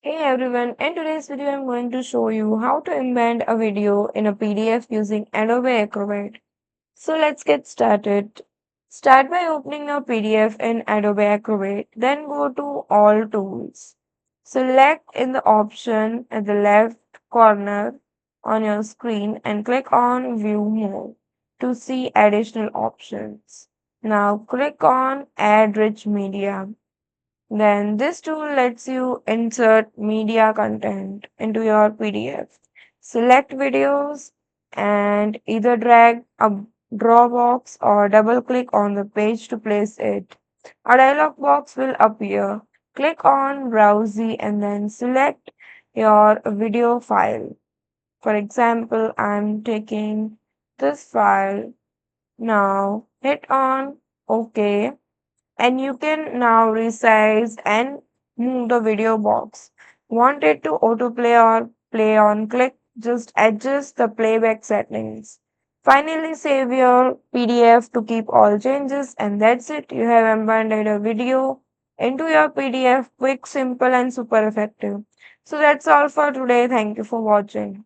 Hey everyone, in today's video I'm going to show you how to embed a video in a PDF using Adobe Acrobat. So let's get started. Start by opening a PDF in Adobe Acrobat, then go to All Tools. Select in the option at the left corner on your screen and click on View More to see additional options. Now click on Add Rich Media. Then this tool lets you insert media content into your PDF. Select videos and either drag a draw box or double click on the page to place it. A dialog box will appear. Click on Browse and then select your video file. For example, I'm taking this file. Now hit on OK and you can now resize and move the video box. Want it to autoplay or play on click? Just adjust the playback settings. Finally, save your PDF to keep all changes, and that's it. You have embedded a video into your PDF, quick, simple, and super effective. So that's all for today. Thank you for watching.